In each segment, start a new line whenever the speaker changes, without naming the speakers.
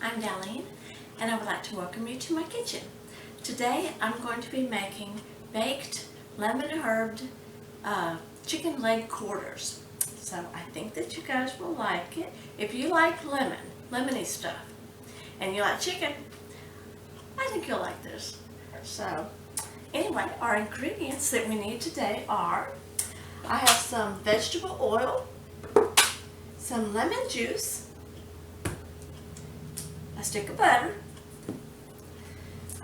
I'm Darlene, and I would like to welcome you to my kitchen. Today I'm going to be making baked lemon herbed chicken leg quarters. So I think that you guys will like it. If you like lemony stuff, and you like chicken, I think you'll like this. So anyway, our ingredients that we need today are, I have some vegetable oil, some lemon juice, a stick of butter,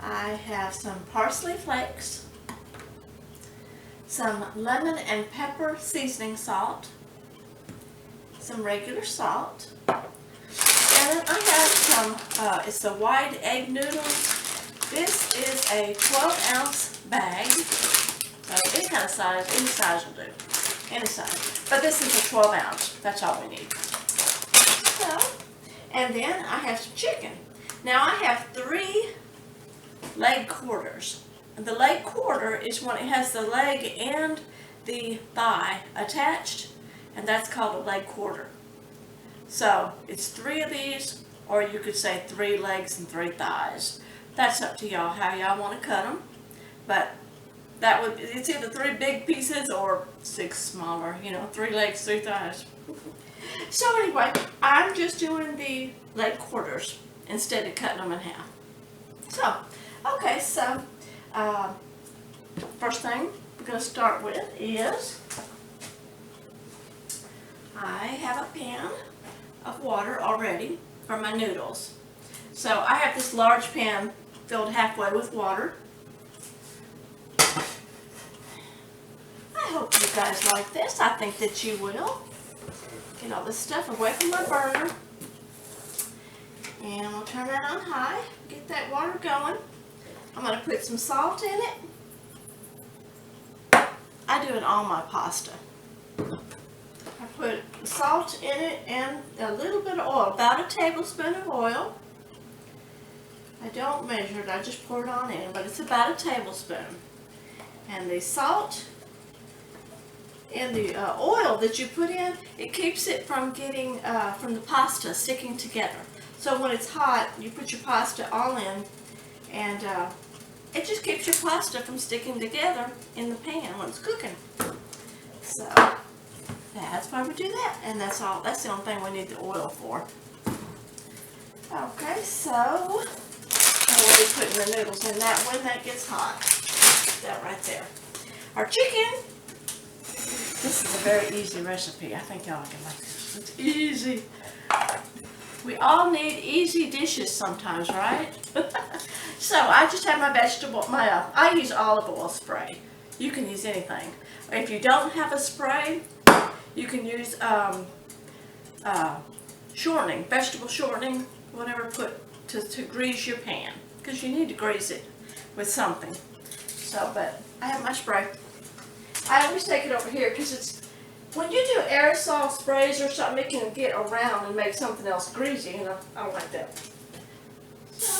I have some parsley flakes, some lemon and pepper seasoning salt, some regular salt, and then I have some, it's the Wide Egg Noodles. This is a 12-ounce bag, so any kind of size, any size will do, any size. But this is a 12-ounce, that's all we need. So, and then I have some chicken. Now I have 3 leg quarters. The leg quarter is when it has the leg and the thigh attached, and that's called a leg quarter. So it's 3 of these, or you could say 3 legs and 3 thighs. That's up to y'all how y'all want to cut them. But it's either 3 big pieces or 6 smaller, 3 legs, 3 thighs. So anyway, I'm just doing the leg quarters instead of cutting them in half. So, okay, so first thing we're going to start with is I have a pan of water already for my noodles. So I have this large pan filled halfway with water. I hope you guys like this. I think that you will. Get all this stuff away from my burner. And we'll turn that on high. Get that water going. I'm going to put some salt in it. I do it on my pasta. I put salt in it and a little bit of oil, about a tablespoon of oil. I don't measure it, I just pour it on in, but it's about a tablespoon. And the salt and the oil that you put in, it keeps it from getting, from the pasta sticking together. So when it's hot, you put your pasta all in, and it just keeps your pasta from sticking together in the pan when it's cooking. So that's why we do that, and that's all. That's the only thing we need the oil for. Okay, so we'll be putting the noodles in that when that gets hot. That right there. Our chicken. This is a very easy recipe. I think y'all can like this. It's easy. We all need easy dishes sometimes, right? So I just have my vegetable, I use olive oil spray. You can use anything. If you don't have a spray, you can use shortening, vegetable shortening, whatever, put to grease your pan, because you need to grease it with something. So, but I have my spray. I always take it over here because it's, when you do aerosol sprays or something, it can get around and make something else greasy, and I don't like that. So,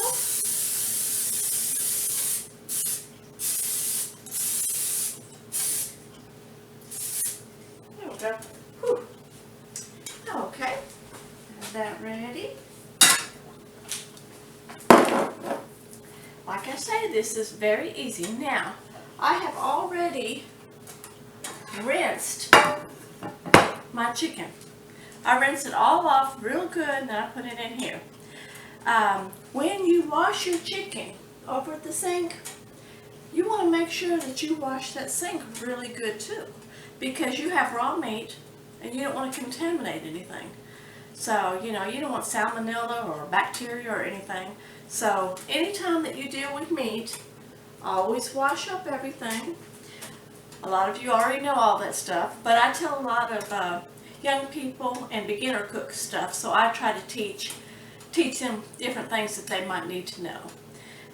there we go. Whew. Okay, have that ready. Like I say, this is very easy. Now, I have already rinsed my chicken. I rinse it all off real good, and then I put it in here. When you wash your chicken over at the sink, you want to make sure that you wash that sink really good too, because you have raw meat and you don't want to contaminate anything. So, you don't want salmonella or bacteria or anything. So, anytime that you deal with meat, always wash up everything. A lot of you already know all that stuff, but I tell a lot of young people and beginner cook stuff, so I try to teach them different things that they might need to know.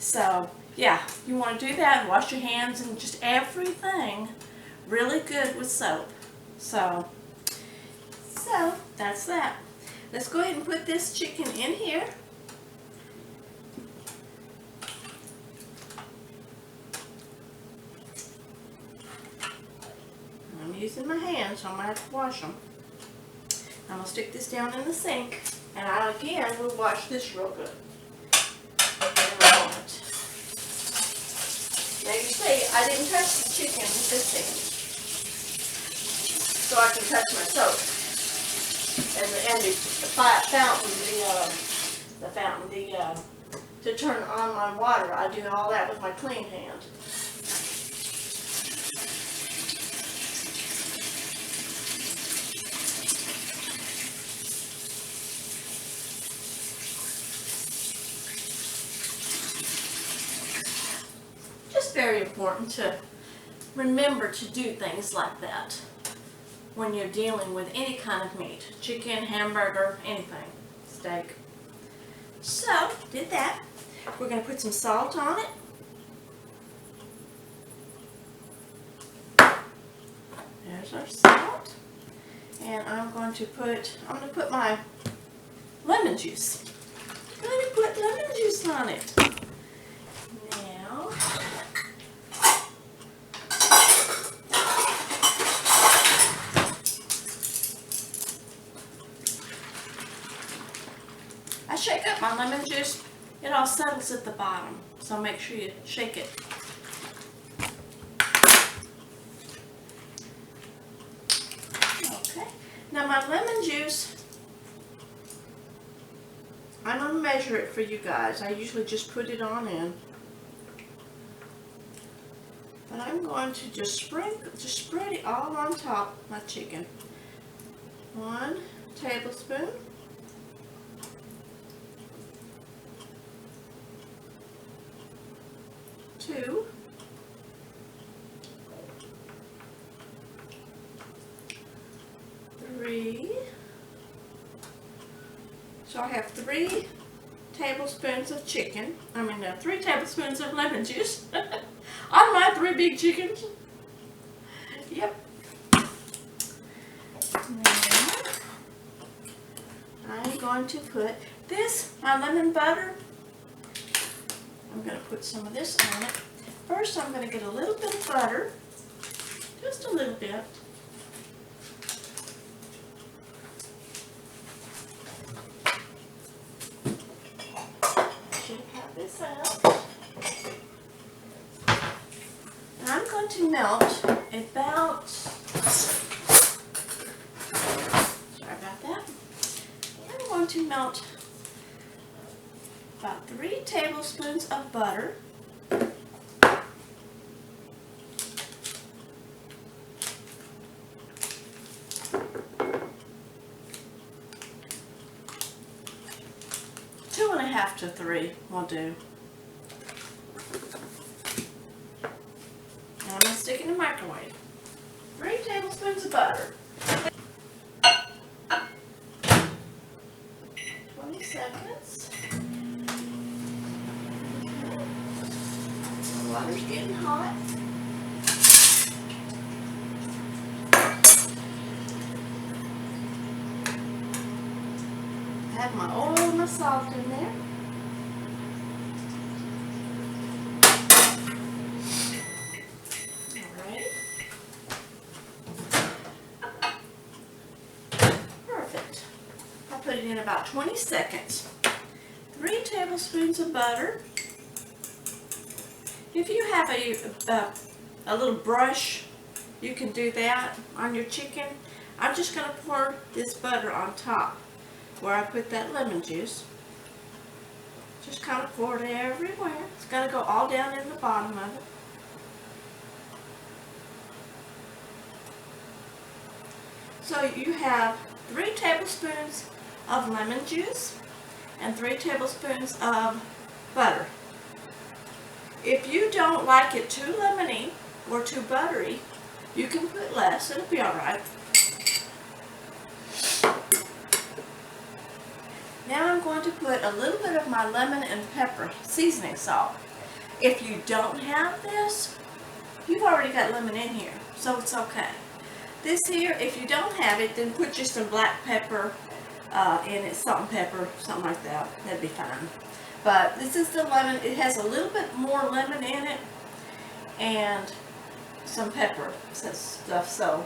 So, yeah, you want to do that and wash your hands and just everything really good with soap. So that's that. Let's go ahead and put this chicken in here. I'm using my hands, so I'm going to have to wash them. I'm going to stick this down in the sink. And I again will wash this real good in a moment. Now you see, I didn't touch the chicken with this hand, so I can touch my soap. And the fountain, to turn on my water, I do all that with my clean hand. Just very important to remember to do things like that when you're dealing with any kind of meat, chicken, hamburger, anything, steak. So, did that. We're going to put some salt on it. There's our salt. And I'm going to put my lemon juice. I'm going to put lemon juice on it. Now, I shake up my lemon juice. It all settles at the bottom, so make sure you shake it. Okay, now my lemon juice, I'm going to measure it for you guys. I usually just put it on in. But I'm going to just spread it all on top of my chicken. 1 tablespoon. 2, 3. So I have 3 tablespoons of chicken. 3 tablespoons of lemon juice on my 3 big chickens. Yep. Now, I'm going to put my lemon butter. I'm going to put some of this on it. First, I'm going to get a little bit of butter, just a little bit. Should have this out. And I'm going to melt about, sorry about that. I'm going to melt about 3 tablespoons of butter. Two and a half to 3 will do. Now I'm going to stick it in the microwave. 3 tablespoons of butter. 20 seconds. The water's getting hot. I have my oil and my salt in there. Alright. Perfect. I put it in about 20 seconds. 3 tablespoons of butter. If you have a little brush, you can do that on your chicken. I'm just going to pour this butter on top where I put that lemon juice. Just kind of pour it everywhere. It's going to go all down in the bottom of it. So you have 3 tablespoons of lemon juice and 3 tablespoons of butter. If you don't like it too lemony or too buttery, you can put less. It'll be alright. Now I'm going to put a little bit of my lemon and pepper seasoning salt. If you don't have this, you've already got lemon in here, so it's okay. This here, if you don't have it, then put just some black pepper in it, salt and pepper, something like that. That'd be fine. But this is the lemon. It has a little bit more lemon in it and some pepper stuff, so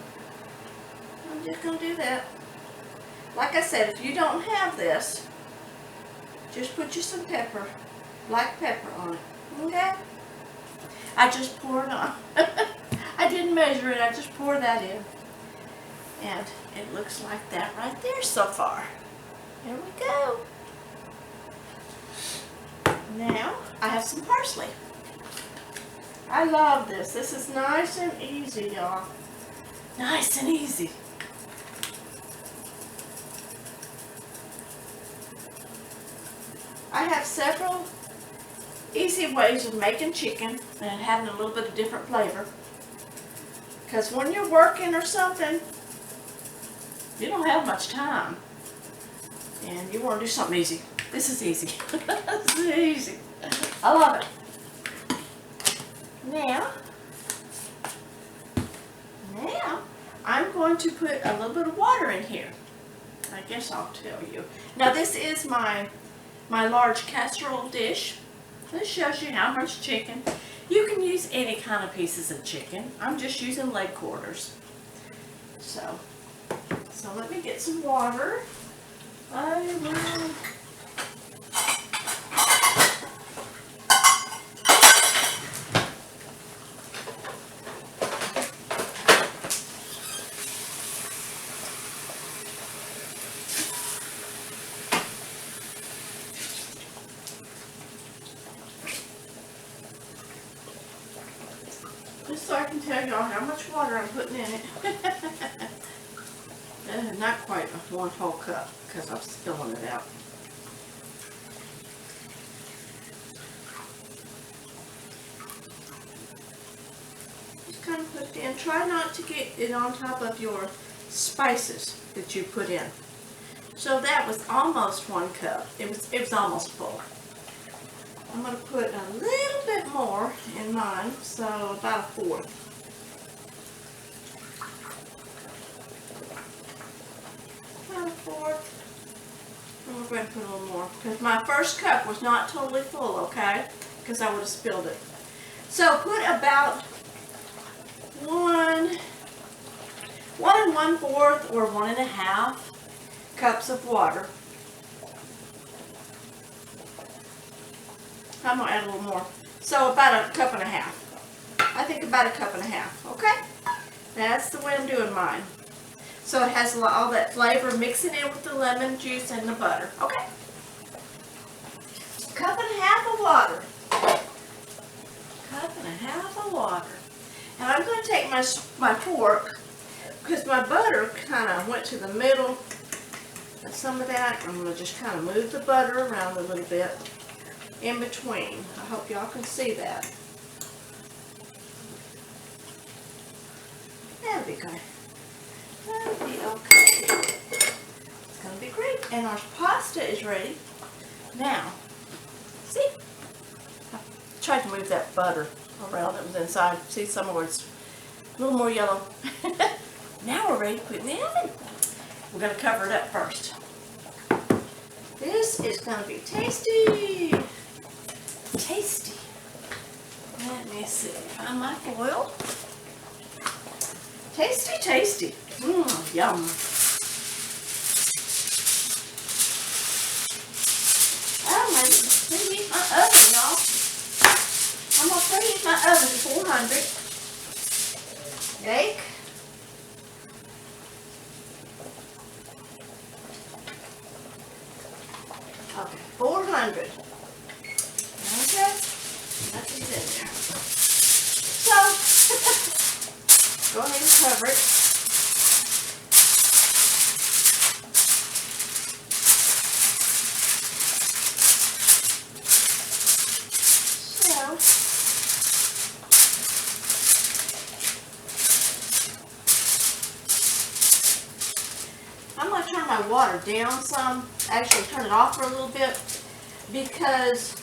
I'm just going to do that. like I said, if you don't have this, just put you some pepper, black pepper on it, okay? I just pour it on. I didn't measure it, I just pour that in. And it looks like that right there so far. There we go. Now, I have some parsley. I love this. This is nice and easy, y'all. Nice and easy. I have several easy ways of making chicken and having a little bit of different flavor. Because when you're working or something, you don't have much time. And you want to do something easy. This is easy. This is easy. I love it. Now, I'm going to put a little bit of water in here. I guess I'll tell you. Now this is my large casserole dish. This shows you how much chicken. You can use any kind of pieces of chicken. I'm just using leg quarters. So let me get some water. I will. Just so I can tell y'all how much water I'm putting in it. Not quite one whole cup because I'm spilling it out. Just kind of put it in. Try not to get it on top of your spices that you put in. So that was almost 1 cup. It was almost full. I'm going to put a little bit more in mine, so about 1/4. About 1/4. And we're going to put a little more, because my first cup was not totally full, okay? Because I would have spilled it. So put about 1 1/4 or 1.5 cups of water. I'm going to add a little more. So about 1.5 cups. I think about 1.5 cups, okay? That's the way I'm doing mine. So it has all that flavor mixing in with the lemon juice and the butter, okay? 1.5 cups of water. 1.5 cups of water. And I'm going to take my fork, because my butter kind of went to the middle. And some of that, I'm going to just kind of move the butter around a little bit in between. I hope y'all can see that. That'll be good. That'll be okay. It's going to be great. And our pasta is ready. Now, see? I tried to move that butter around that was inside. See, some of it's a little more yellow. Now we're ready to put it in the oven. We're going to cover it up first. This is going to be tasty. Tasty. Let me see. Find my foil. Tasty, tasty. Yum. I'm ready to preheat my oven, y'all. I'm going to preheat my oven to 400. Bake. Okay, 400. Okay, nothing's in there. So, go ahead and cover it. So, I'm going to turn my water down some, actually turn it off for a little bit, because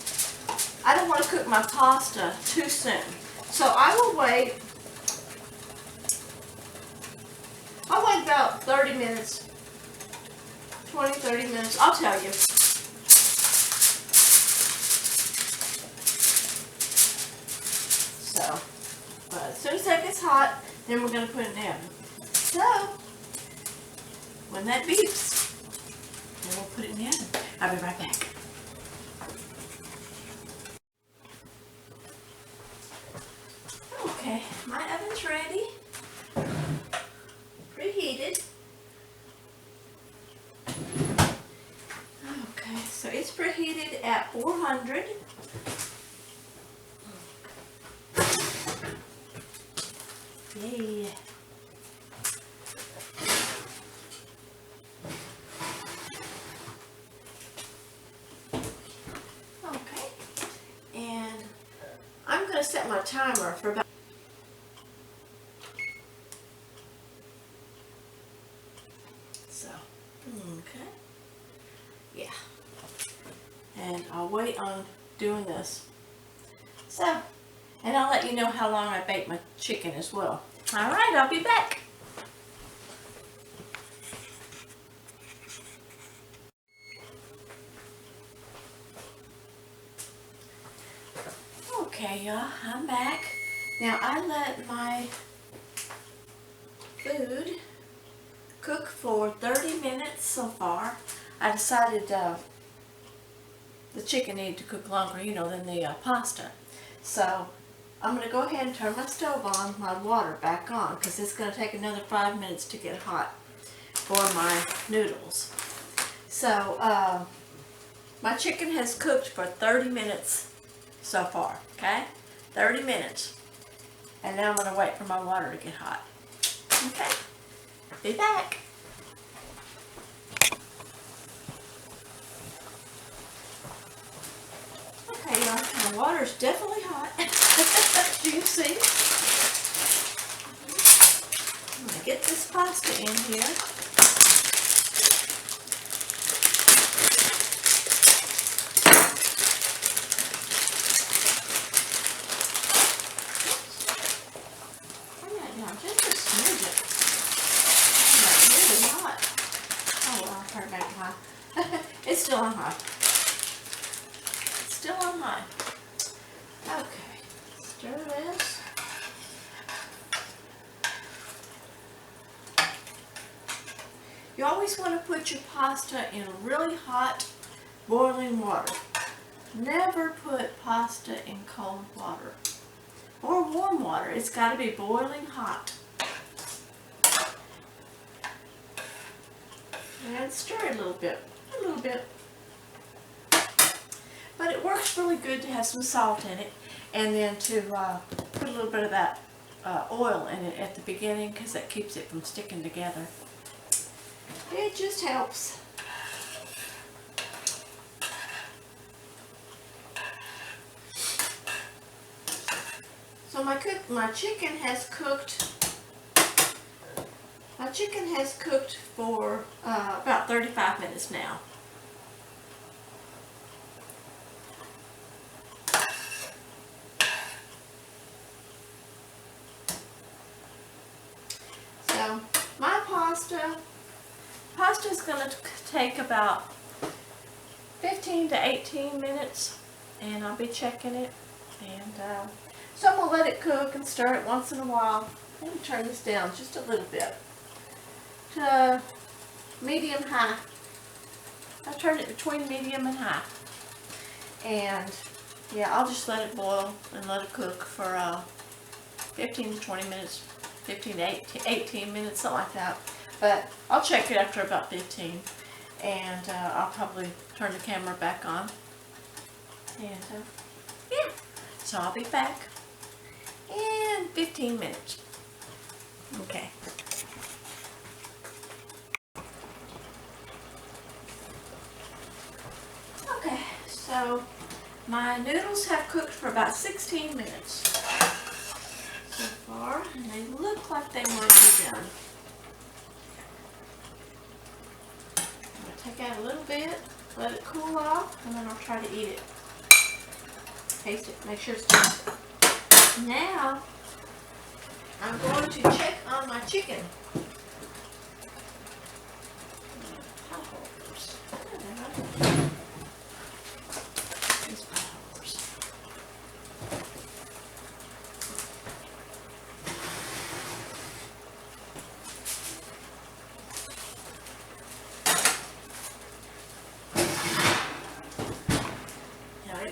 I don't want to cook my pasta too soon. So I will wait. I'll wait about 30 minutes, 20, 30 minutes. I'll tell you. So, but as soon as that gets hot, then we're going to put it in the oven. So, when that beeps, then we'll put it in the oven. I'll be right back. Okay, my oven's ready. Preheated. Okay, so it's preheated at 400. Yay. Okay, and I'm going to set my timer for about okay, yeah, and I'll wait on doing this. So, and I'll let you know how long I bake my chicken as well. All right, I'll be back. Okay, y'all, I'm back. Now, I let my food cook for 30 minutes so far. I decided the chicken needed to cook longer, you know, than the pasta. So I'm going to go ahead and turn my stove on, my water back on, because it's going to take another 5 minutes to get hot for my noodles. So my chicken has cooked for 30 minutes so far, okay? 30 minutes. And now I'm going to wait for my water to get hot. Okay? Be back. Okay, y'all, my water's definitely hot. As you can see. I'm going to get this pasta in here. Just a smidge it. Really hot. Oh well, I'll turn it back to high. It's still on high. It's still on high. Okay, stir this. You always want to put your pasta in really hot, boiling water. Never put pasta in cold water. Or warm water. It's got to be boiling hot. And stir it a little bit. But it works really good to have some salt in it. And then to put a little bit of that oil in it at the beginning, because that keeps it from sticking together. It just helps. So my chicken has cooked. My chicken has cooked for about 35 minutes now. So my pasta is going to take about 15 to 18 minutes, and I'll be checking it. And so I'm going to let it cook and stir it once in a while. Let me turn this down just a little bit to medium high. I turned it between medium and high. And yeah, I'll just let it boil and let it cook for 15 to 20 minutes, 15 to 18 minutes, something like that. But I'll check it after about 15. And I'll probably turn the camera back on. And yeah, so I'll be back in 15 minutes. Okay. Okay, so my noodles have cooked for about 16 minutes so far, and they look like they might be done. I'm going to take out a little bit, let it cool off, and then I'll try to eat it. Taste it, make sure it's done. Now, I'm going to check on my chicken.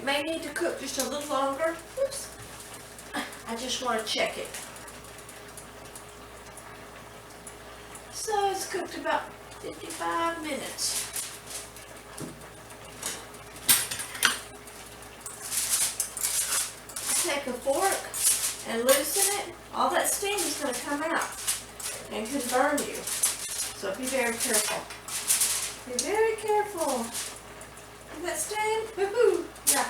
may need to cook just a little longer. Oops. I just want to check it. So it's cooked about 55 minutes. Take a fork and loosen it. All that steam is going to come out and could burn you. So be very careful. Be very careful. See that steam? Woohoo! Yeah.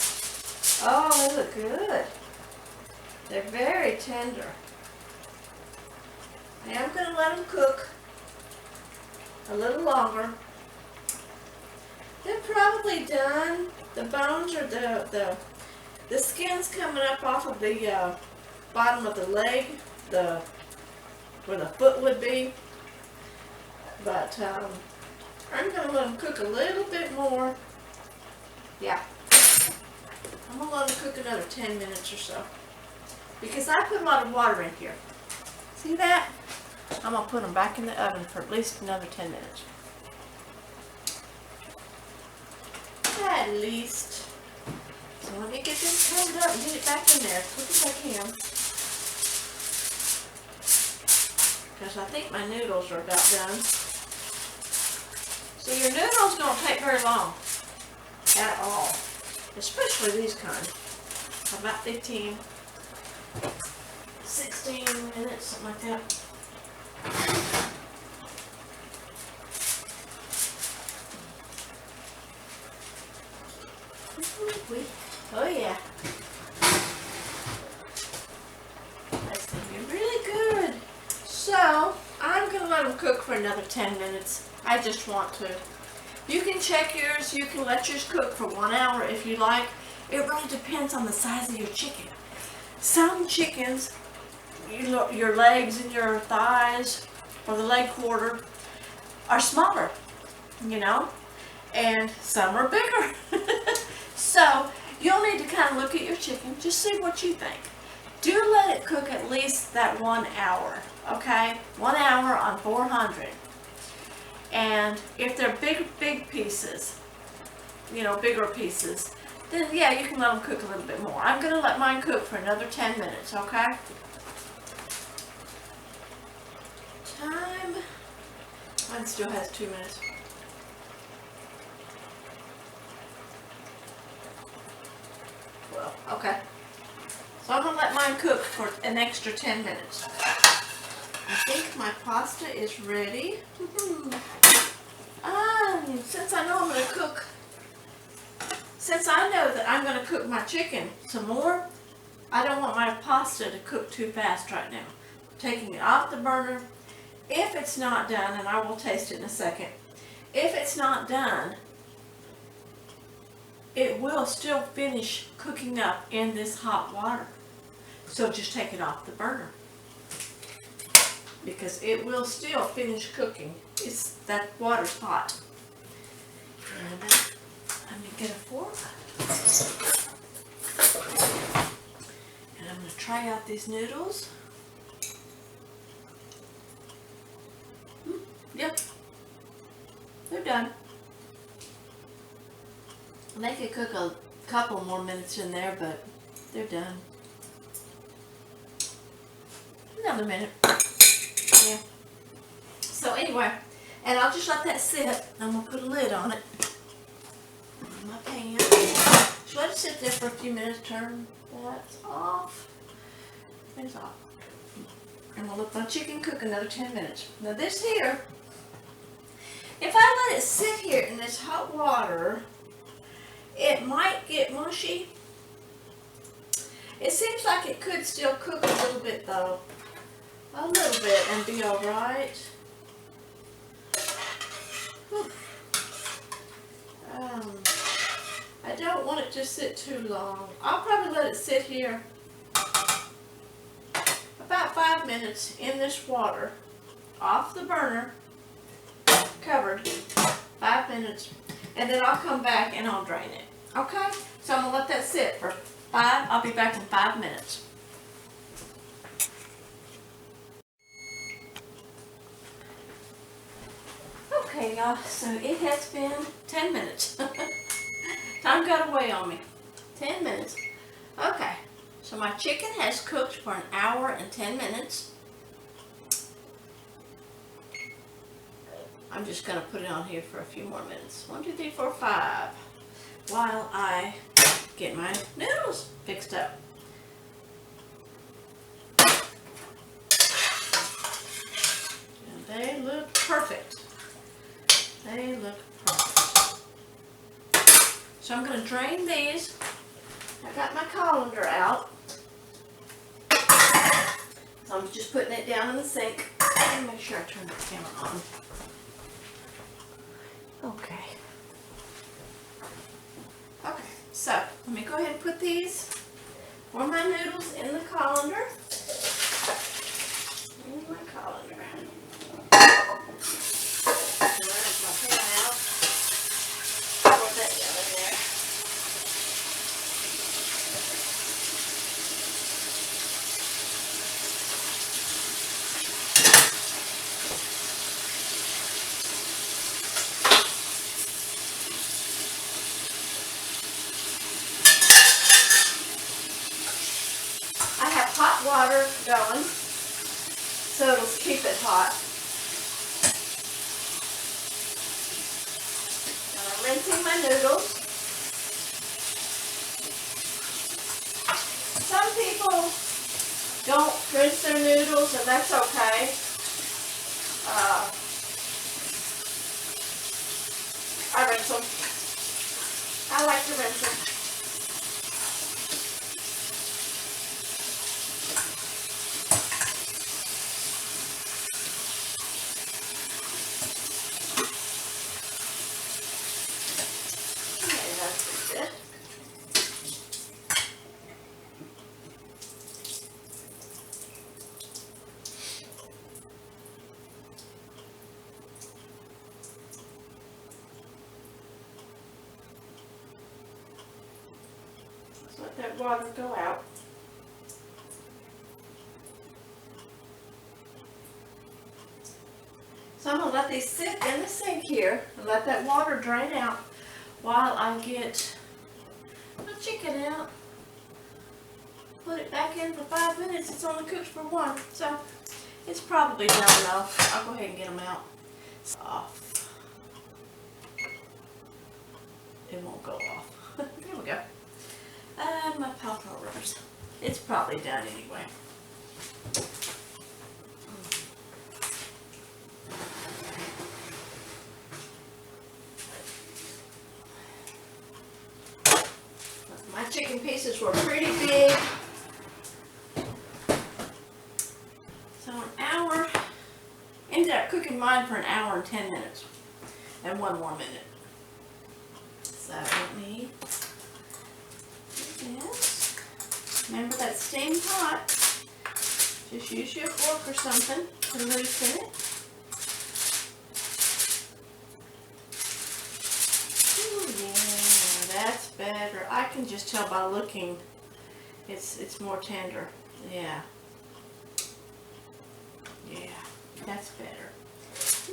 Oh, they look good. They're very tender. Now I'm going to let them cook a little longer. They're probably done. The bones or the skin's coming up off of the bottom of the leg, where the foot would be. But I'm going to let them cook a little bit more. Yeah. I'm going to let them cook another 10 minutes or so. Because I put a lot of water in here. See that? I'm going to put them back in the oven for at least another 10 minutes. At least. So let me get this covered up and get it back in there as quick as I can. Because I think my noodles are about done. So your noodles don't take very long at all. Especially these kind. About 15, 16 minutes, something like that. Oh yeah. That's going to be really good. So, I'm going to let them cook for another 10 minutes. I just want to. You can check yours. You can let yours cook for 1 hour if you like. It really depends on the size of your chicken. Some chickens, your legs and your thighs, or the leg quarter, are smaller, you know, and some are bigger. So, you'll need to kind of look at your chicken, just see what you think. Do let it cook at least that 1 hour, okay? 1 hour on 400. And if they're big pieces, you know, bigger pieces, then yeah, you can let them cook a little bit more. I'm going to let mine cook for another 10 minutes, okay? Time. Mine still has 2 minutes. Well, okay. So I'm going to let mine cook for an extra 10 minutes. I think my pasta is ready. Since I know I'm going to cook, since I know that I'm going to cook my chicken some more, I don't want my pasta to cook too fast right now. I'm taking it off the burner. If it's not done, and I will taste it in a second, if it's not done, it will still finish cooking up in this hot water. So just take it off the burner, because it will still finish cooking. That water's hot. And let me get a fork. And I'm going to try out these noodles. Yep. They're done. They could cook a couple more minutes in there, but they're done. Another minute. Yeah. So anyway, and I'll just let that sit. I'm going to put a lid on it. On my pan. Just let it sit there for a few minutes. Turn that off. It's off. And we'll let my chicken cook another 10 minutes. Now this here, if I let it sit here in this hot water, it might get mushy. It seems like it could still cook a little bit though. A little bit and be alright. I don't want it to sit too long. I'll probably let it sit here about 5 minutes in this water, off the burner, covered, 5 minutes, and then I'll come back and I'll drain it. Okay? So I'm going to let that sit for 5. I'll be back in 5 minutes. Okay, y'all, so it has been 10 minutes. Time got away on me. 10 minutes. Okay, so my chicken has cooked for an hour and 10 minutes. I'm just going to put it on here for a few more minutes. 1, 2, 3, 4, 5. While I get my noodles fixed up. And they look perfect. They look perfect. So I'm going to drain these. I got my colander out. So I'm just putting it down in the sink. Let me make sure I turn the camera on. Okay. Okay, so let me go ahead and put these for my noodles in the colander. In my colander. Where's my pan out? Pour that down in there. Hot water going, so it'll keep it hot. And I'm rinsing my noodles. Some people don't rinse their noodles, and that's okay. I rinse them. I like to rinse them. Let that water go out. So I'm going to let these sit in the sink here and let that water drain out while I get my chicken out. Put it back in for 5 minutes. It's only cooked for 1, so it's probably done enough. I'll go ahead and get them out. It's off. It won't go off. There we go. And my pop rollers. It's probably done anyway. My chicken pieces were pretty big. So an hour. Ended up cooking mine for an hour and 10 minutes. And 1 more minute. So let me do this. Remember that steam pot. Just use your fork or something to loosen it. Ooh, yeah, that's better. I can just tell by looking. It's more tender. Yeah. Yeah, that's better.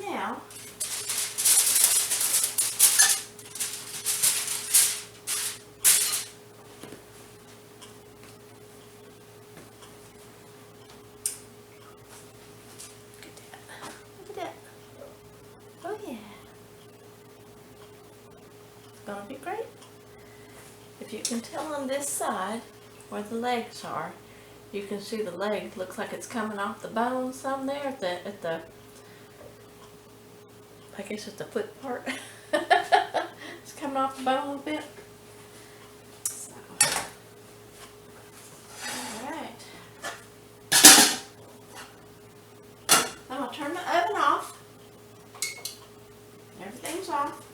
Now, gonna be great. If you can tell on this side where the legs are, you can see the leg looks like it's coming off the bone some there at the I guess it's the foot part. It's coming off the bone a little bit. So, alright. I'm gonna turn the oven off. Everything's off.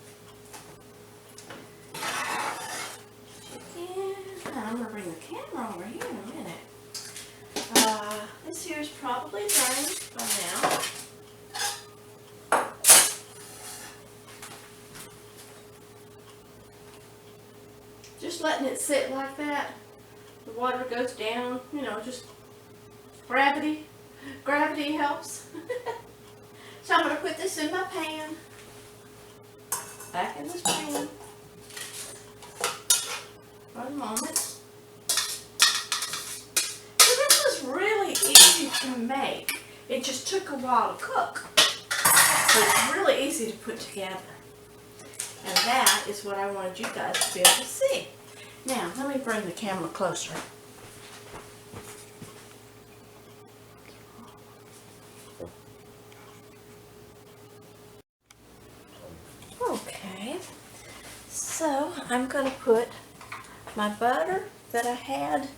I'm going to bring the camera over here in a minute. This here is probably drained by now. Just letting it sit like that. The water goes down, you know, just gravity. Gravity helps. So I'm going to put this in my pan. Back in this pan. For a moment. just took a while to cook. So it's really easy to put together. And that is what I wanted you guys to be able to see. Now, let me bring the camera closer. Okay, so I'm going to put my butter that I had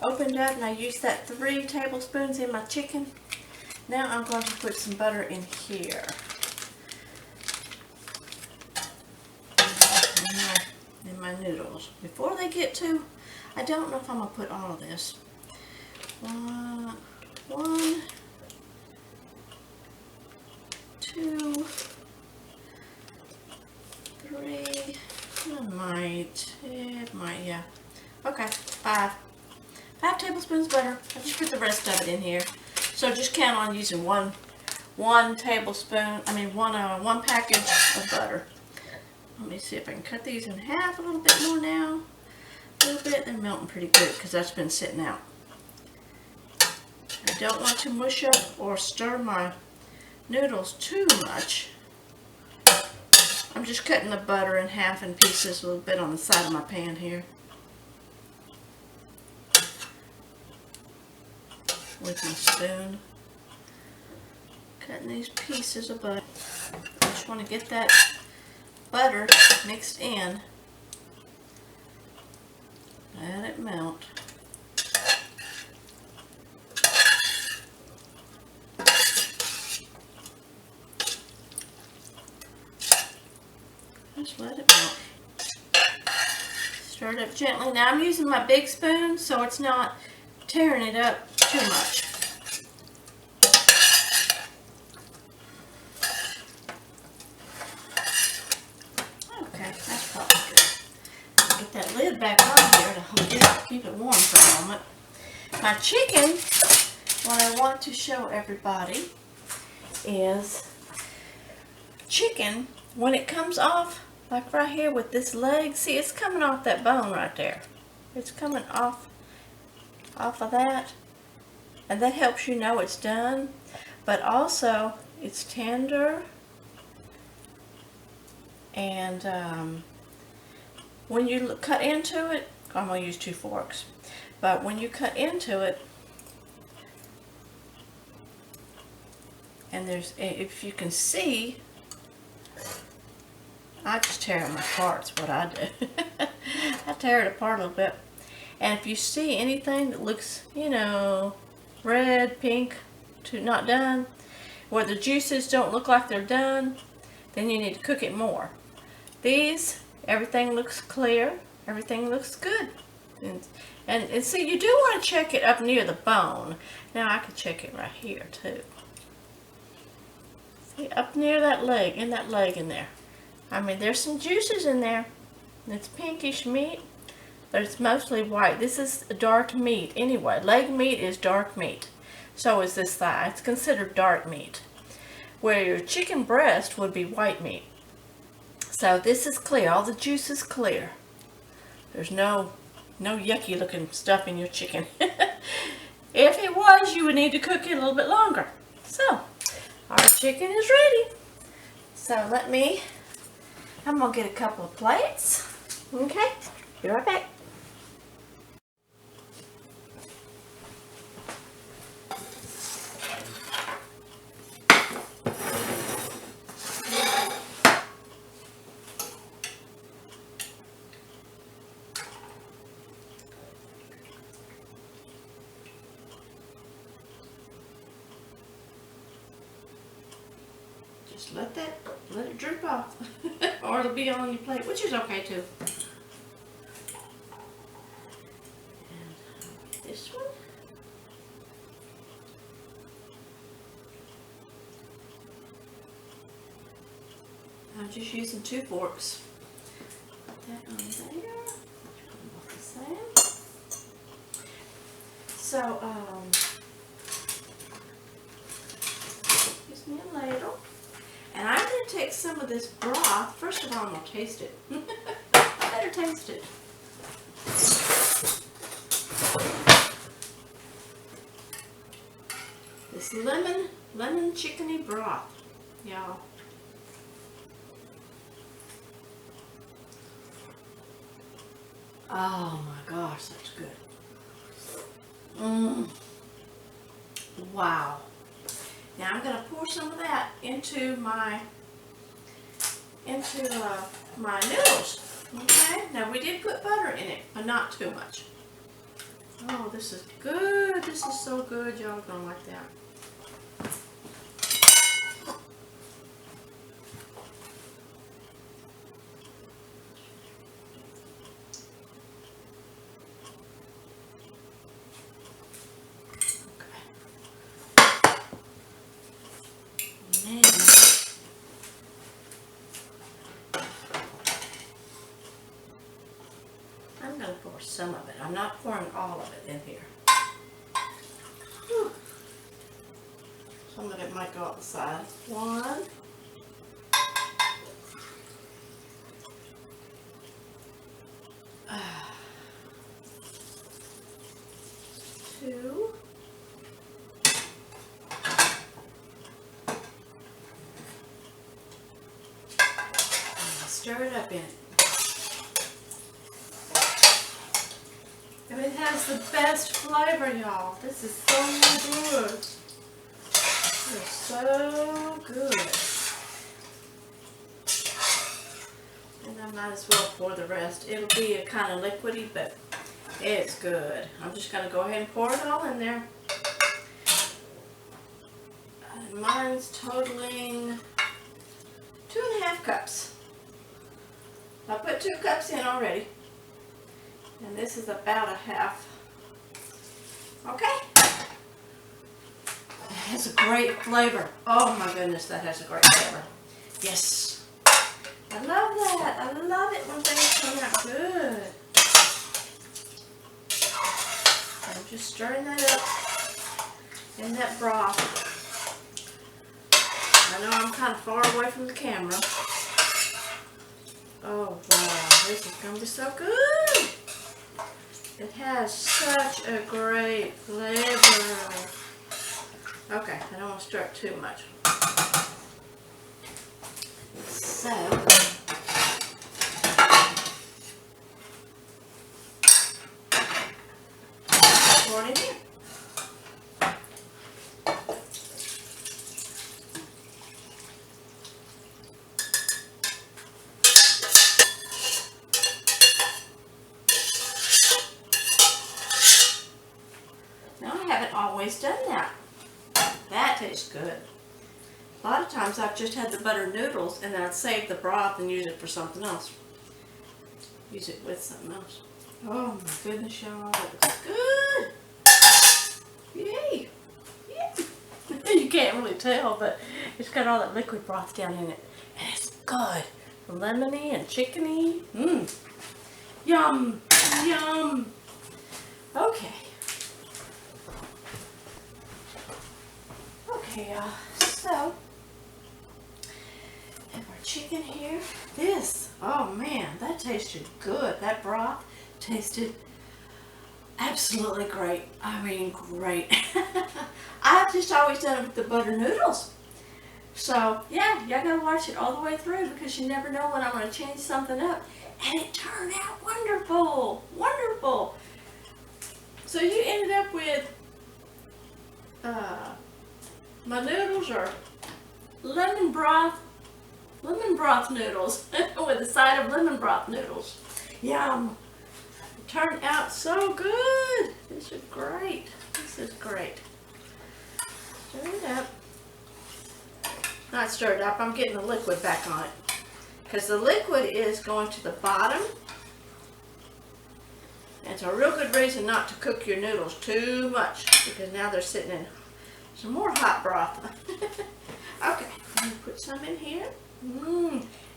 opened up, and I used that 3 tablespoons in my chicken. Now I'm going to put some butter in here. In my noodles. Before they get to, I don't know if I'm going to put all of this. 1, 2, 3, it might, yeah. Okay, 5 tablespoons butter. I just put the rest of it in here. So just count on using one tablespoon, one package of butter. Let me see if I can cut these in half a little bit more now. A little bit, they're melting pretty good because that's been sitting out. I don't want to mush up or stir my noodles too much. I'm just cutting the butter in half in pieces a little bit on the side of my pan here. With my spoon. Cutting these pieces of butter. I just want to get that butter mixed in. Let it melt. Just let it melt. Stir it up gently. Now I'm using my big spoon so it's not tearing it up too much. Okay, that's probably good. I'll get that lid back on here to keep it warm for a moment. My chicken, what I want to show everybody is chicken, when it comes off, like right here with this leg, see it's coming off that bone right there. It's coming off of that, and that helps you know it's done, but also it's tender, and when you cut into it, I'm going to use 2 forks, but when you cut into it, and if you can see, I just tear them apart, is what I do. I tear it apart a little bit. And if you see anything that looks, red, pink, not done, where the juices don't look like they're done, then you need to cook it more. These, everything looks clear, everything looks good. And see, you do want to check it up near the bone. Now I can check it right here too. See, up near that leg, in there. There's some juices in there. It's pinkish meat, but it's mostly white. This is dark meat anyway. Leg meat is dark meat. So is this thigh. It's considered dark meat. Where your chicken breast would be white meat. So this is clear. All the juice is clear. There's no yucky looking stuff in your chicken. If it was, you would need to cook it a little bit longer. So, our chicken is ready. So I'm going to get a couple of plates. Okay, be right back. Just let it drip off. Or it'll be on your plate, which is okay too. And this one. I'm just using 2 forks. Put that on there. The same. So, use me a ladle. And I'm going to take some of this broth. First of all, I'm going to taste it. I better taste it. It's lemon chickeny broth, y'all. Oh my gosh, that's good. Wow. Now I'm going to pour some of that into my noodles. Okay. Now we did put butter in it, but not too much. Oh, this is good. This is so good. Y'all are going to like that. I'm going to pour some of it. I'm not pouring all of it in here. Whew. Some of it might go out the side. 1, 2, stir it up in. And it has the best flavor, y'all. This is so good. It's so good. And I might as well pour the rest. It'll be a kind of liquidy, but it's good. I'm just going to go ahead and pour it all in there. And mine's totaling 2.5 cups. I put 2 cups in already. And this is about a half. Okay. It has a great flavor. Oh my goodness, that has a great flavor. Yes. I love that. I love it when things come out good. I'm just stirring that up in that broth. I know I'm kind of far away from the camera. Oh wow, this is going to be so good. It has such a great flavor. Okay, I don't want to stir it too much. So, pour it in here. Always done that. That tastes good. A lot of times I've just had the butter noodles and then I'd save the broth and use it for something else. Use it with something else. Oh my goodness, y'all, that looks good. Yay! Yay! You can't really tell, but it's got all that liquid broth down in it. And it's good. Lemony and chickeny. Mmm. Yum! Yum! Okay. Okay, y'all, so, have our chicken here. This, oh man, that tasted good. That broth tasted absolutely great. I mean, great. I've just always done it with the butter noodles. So, yeah, y'all gotta watch it all the way through because you never know when I'm gonna change something up. And it turned out wonderful, wonderful. So you ended up with, my noodles are lemon broth noodles with a side of lemon broth noodles. Yum! It turned out so good. This is great. This is great. Stir it up. Not stir it up. I'm getting the liquid back on it because the liquid is going to the bottom. And it's a real good reason not to cook your noodles too much because now they're sitting in some more hot broth. Okay, I'm going to put some in here.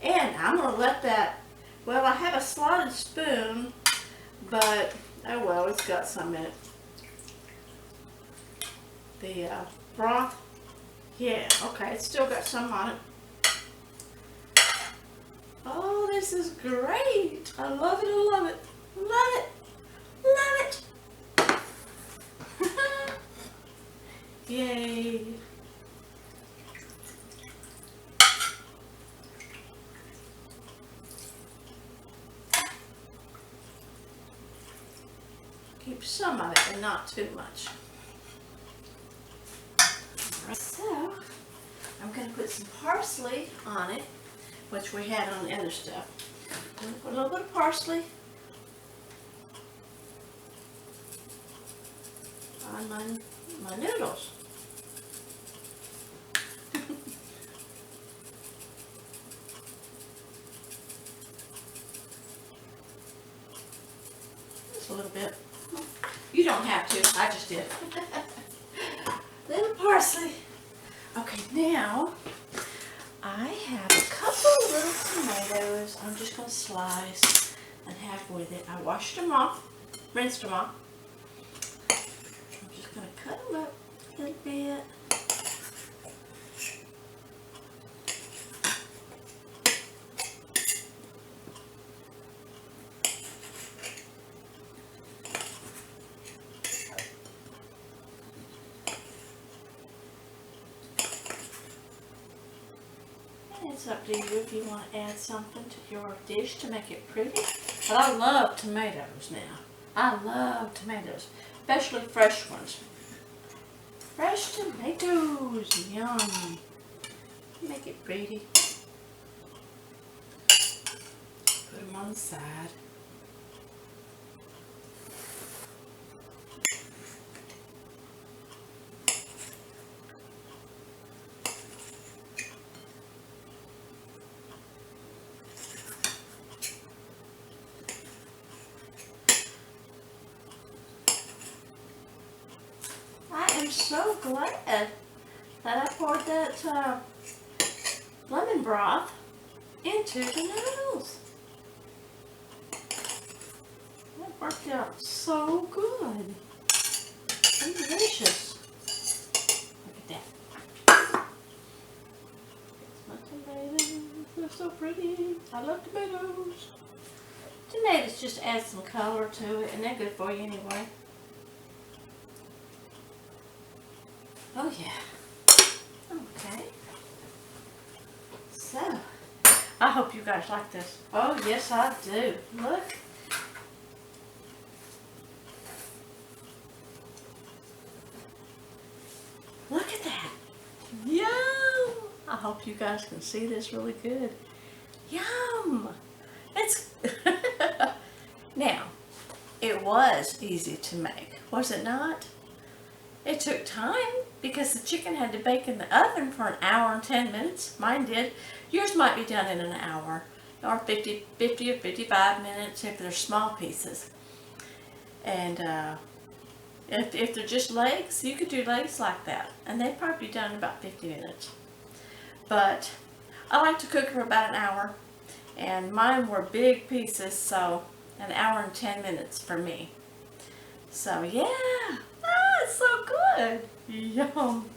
And I'm going to let that, well, I have a slotted spoon, but, oh well, it's got some in it. The broth, yeah, okay, it's still got some on it. Oh, this is great. I love it, I love it, love it, love it. Yay! Keep some of it and not too much. So, I'm going to put some parsley on it, which we had on the other stuff. I'm going to put a little bit of parsley on my noodles. Just a little bit. You don't have to, I just did. Little parsley. Okay, now I have a couple of little tomatoes I'm just going to slice and have with it. I washed them off, rinsed them off. I'm just going to cut them up a little bit. It's up to you if you want to add something to your dish to make it pretty. But I love tomatoes now. I love tomatoes, especially fresh ones. Fresh tomatoes, yum. Make it pretty. Put them on the side. I'm so glad that I poured that lemon broth into the noodles. That worked out so good and delicious. Look at that. My tomatoes, they're so pretty. I love tomatoes. Tomatoes just add some color to it, and they're good for you anyway. Oh yeah. Okay. So, I hope you guys like this. Oh yes, I do. Look. Look at that. Yum. I hope you guys can see this really good. Yum. It's now, it was easy to make, was it not? It took time because the chicken had to bake in the oven for an hour and 10 minutes. Mine did. Yours might be done in an hour or 50 or 55 minutes if they're small pieces. And if they're just legs, you could do legs like that. And they'd probably be done in about 50 minutes. But I like to cook for about an hour. And mine were big pieces, so an hour and 10 minutes for me. So yeah. It's so good. Yum. Yum.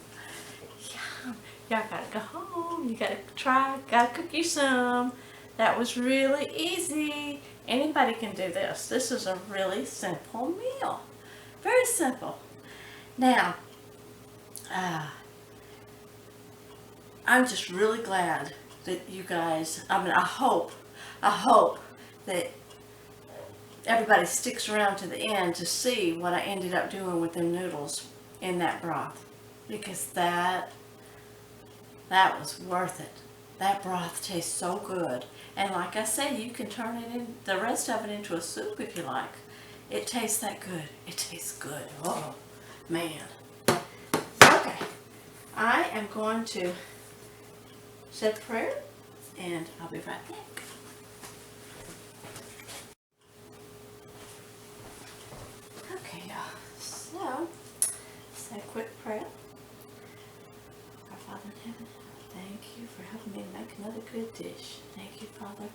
Y'all gotta go home. You gotta try. Gotta cook you some. That was really easy. Anybody can do this. This is a really simple meal. Very simple. Now, I'm just really glad that you guys, I hope that everybody sticks around to the end to see what I ended up doing with the noodles in that broth, because that was worth it. That broth tastes so good, and like I said, you can turn it in, the rest of it, into a soup if you like. It tastes that good. It tastes good. Oh man. Okay, I am going to say a prayer, and I'll be right back. Okay, y'all. So, say a quick prayer. Our Father in heaven, thank you for helping me make another good dish. Thank you, Father,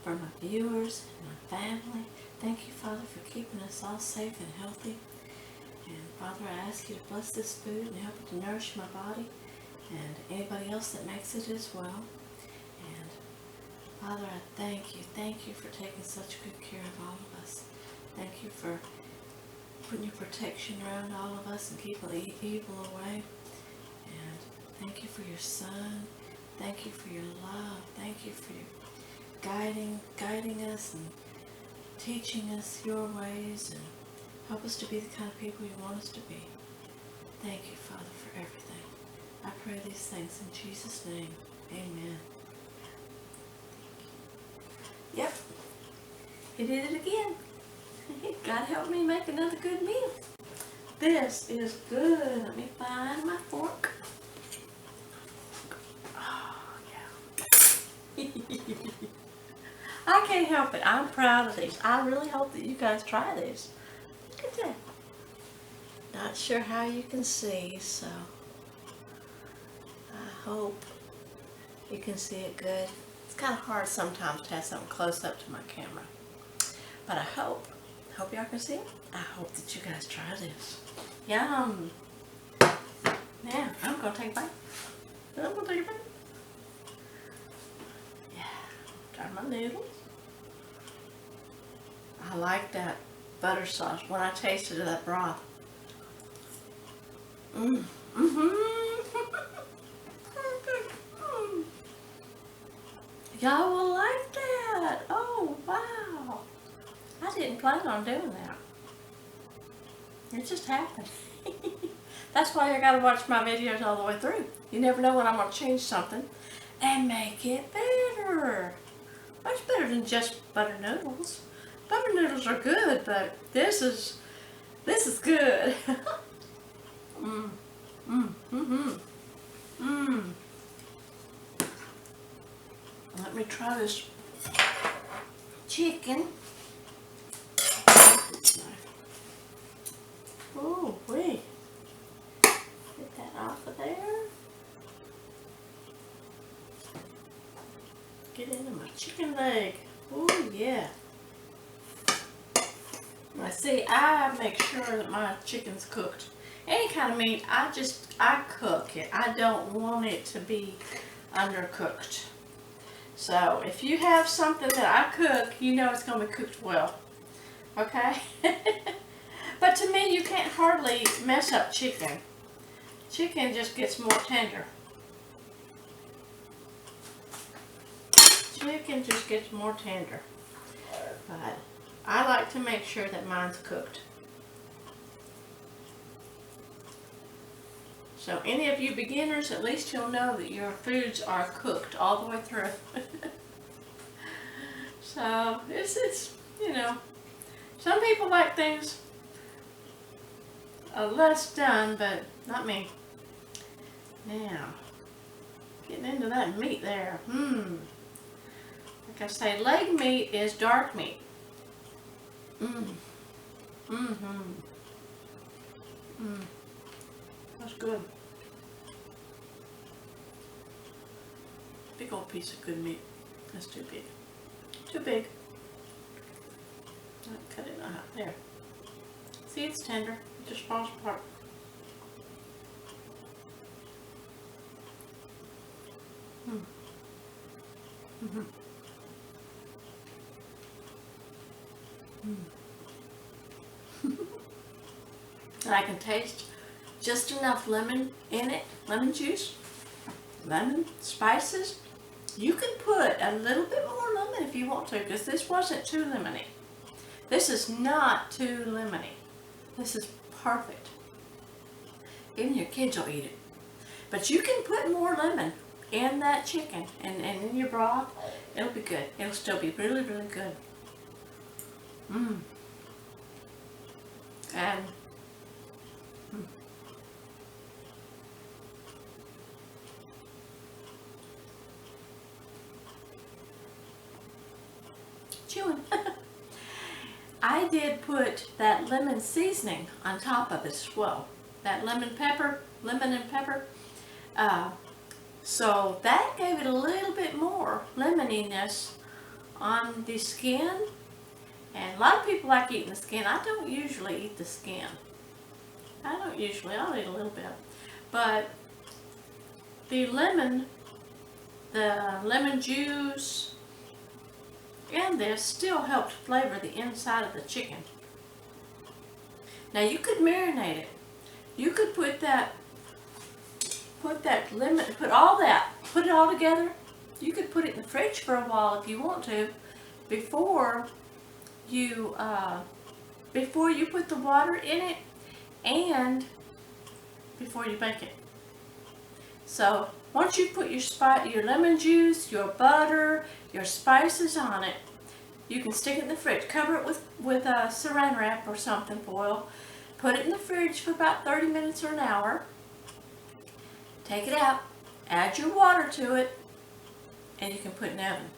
for my viewers and my family. Thank you, Father, for keeping us all safe and healthy. And Father, I ask you to bless this food and help it to nourish my body and anybody else that makes it as well. And Father, I thank you for taking such good care of all of us. Thank you for putting your protection around all of us and keeping the evil away. And thank you for your Son. Thank you for your love. Thank you for your guiding us and teaching us your ways, and help us to be the kind of people you want us to be. Thank you, Father, for everything. I pray these things in Jesus' name. Amen. Yep. He did it again. God help me make another good meal. This is good. Let me find my fork. Oh, yeah. I can't help it. I'm proud of these. I really hope that you guys try these. Look at that. Not sure how you can see, so I hope you can see it good. It's kind of hard sometimes to have something close up to my camera. But I hope y'all can see it. I hope that you guys try this. Yum. Now, I'm going to take a bite. Yeah. Try my noodles. I like that butter sauce. When I tasted that broth. Y'all will like that. Oh, wow. I didn't plan on doing that. It just happened. That's why I gotta watch my videos all the way through. You never know when I'm gonna change something and make it better. Much better than just butter noodles. Butter noodles are good, but this is good. Let me try this chicken. Oh, wait. Get that off of there. Get into my chicken leg. Oh, yeah. Now, see, I make sure that my chicken's cooked. Any kind of meat, I cook it. I don't want it to be undercooked. So, if you have something that I cook, you know it's going to be cooked well. Okay? But to me, you can't hardly mess up chicken. Chicken just gets more tender. Chicken just gets more tender. But I like to make sure that mine's cooked. So any of you beginners, at least you'll know that your foods are cooked all the way through. So it's you know, some people like things less done, but not me. Now, getting into that meat there. Like I say, leg meat is dark meat. That's good. Big old piece of good meat. That's too big. Too big. I'll cut it out there. See, it's tender. It just falls apart. And I can taste just enough lemon in it, lemon juice, lemon, spices. You can put a little bit more lemon if you want to, because this wasn't too lemony. This is not too lemony. This is perfect. Even your kids will eat it. But you can put more lemon in that chicken and in your broth. It'll be good. It'll still be really, really good. And chewing. I did put that lemon seasoning on top of it as well. That lemon and pepper. So that gave it a little bit more lemoniness on the skin. And a lot of people like eating the skin. I don't usually eat the skin. I'll eat a little bit. But the lemon juice, and this still helped flavor the inside of the chicken. Now you could marinate it. You could put lemon, put it all together. You could put it in the fridge for a while if you want to, before you put the water in it and before you bake it. So once you put your lemon juice, your butter, your spices on it, you can stick it in the fridge. Cover it with saran wrap or something, foil. Put it in the fridge for about 30 minutes or an hour. Take it out, add your water to it, and you can put it in the oven.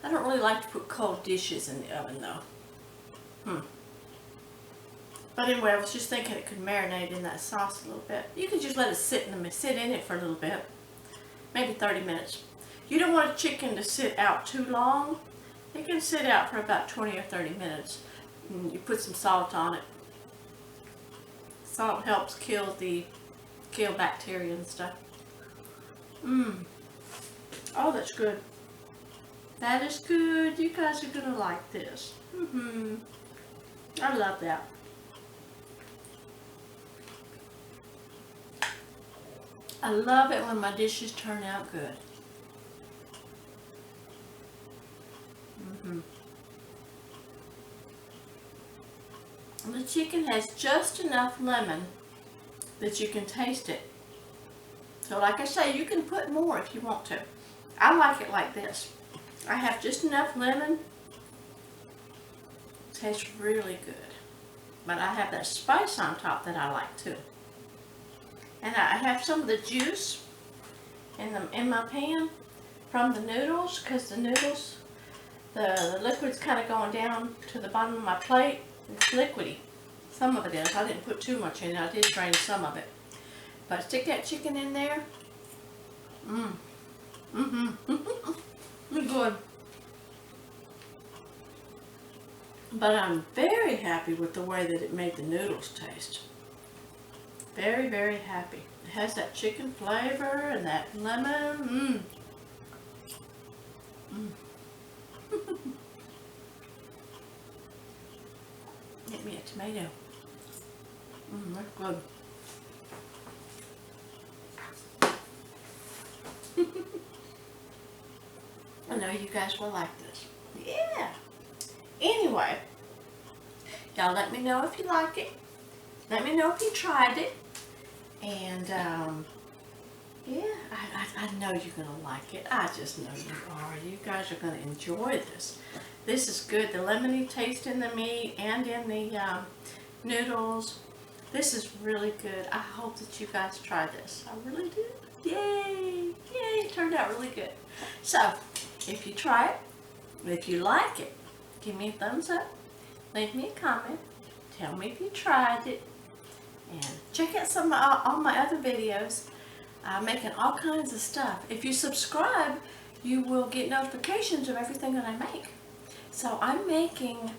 I don't really like to put cold dishes in the oven though. But anyway, I was just thinking it could marinate in that sauce a little bit. You can just let it sit in it for a little bit, maybe 30 minutes. You don't want a chicken to sit out too long. It can sit out for about 20 or 30 minutes. And you put some salt on it. Salt helps kill bacteria and stuff. Oh, that's good. That is good. You guys are gonna like this. I love that. I love it when my dishes turn out good. And the chicken has just enough lemon that you can taste it. So like I say, you can put more if you want to. I like it like this. I have just enough lemon. It tastes really good. But I have that spice on top that I like too. And I have some of the juice in my pan from the noodles, because the noodles, the liquid's kind of going down to the bottom of my plate. It's liquidy. Some of it is. I didn't put too much in it. I did drain some of it. But stick that chicken in there. Good. But I'm very happy with the way that it made the noodles taste. Very, very happy. It has that chicken flavor and that lemon. Get me a tomato. That's good. I know you guys will like this. Yeah. Anyway, y'all let me know if you like it. Let me know if you tried it. And yeah, I know you're going to like it. I just know you are. You guys are going to enjoy this. This is good. The lemony taste in the meat and in the noodles. This is really good. I hope that you guys try this. I really do. Yay! Yay! It turned out really good. So, if you try it, if you like it, give me a thumbs up. Leave me a comment. Tell me if you tried it. And check out some of all my other videos. I'm making all kinds of stuff. If you subscribe, you will get notifications of everything that I make. So I'm making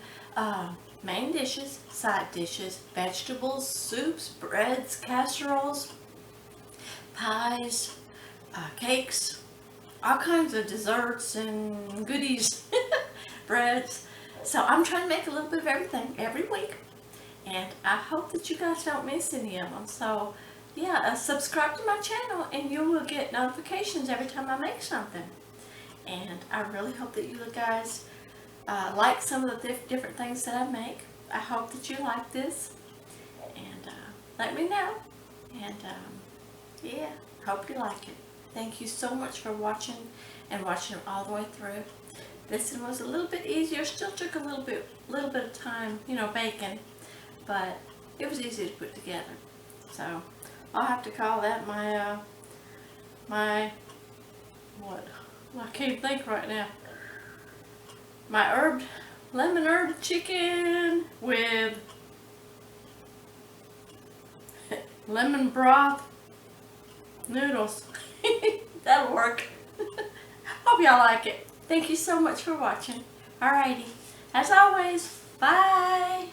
main dishes, side dishes, vegetables, soups, breads, casseroles, pies, cakes, all kinds of desserts and goodies, breads. So I'm trying to make a little bit of everything every week. And I hope that you guys don't miss any of them. So yeah, subscribe to my channel and you will get notifications every time I make something. And I really hope that you guys like some of the different things that I make. I hope that you like this. And let me know. And yeah, hope you like it. Thank you so much for watching and watching them all the way through. This one was a little bit easier. Still took a little bit of time, you know, baking. But it was easy to put together. So I'll have to call that my what? Well, I can't think right now. My lemon herb chicken with lemon broth noodles. That'll work. Hope y'all like it. Thank you so much for watching. Alrighty. As always, bye.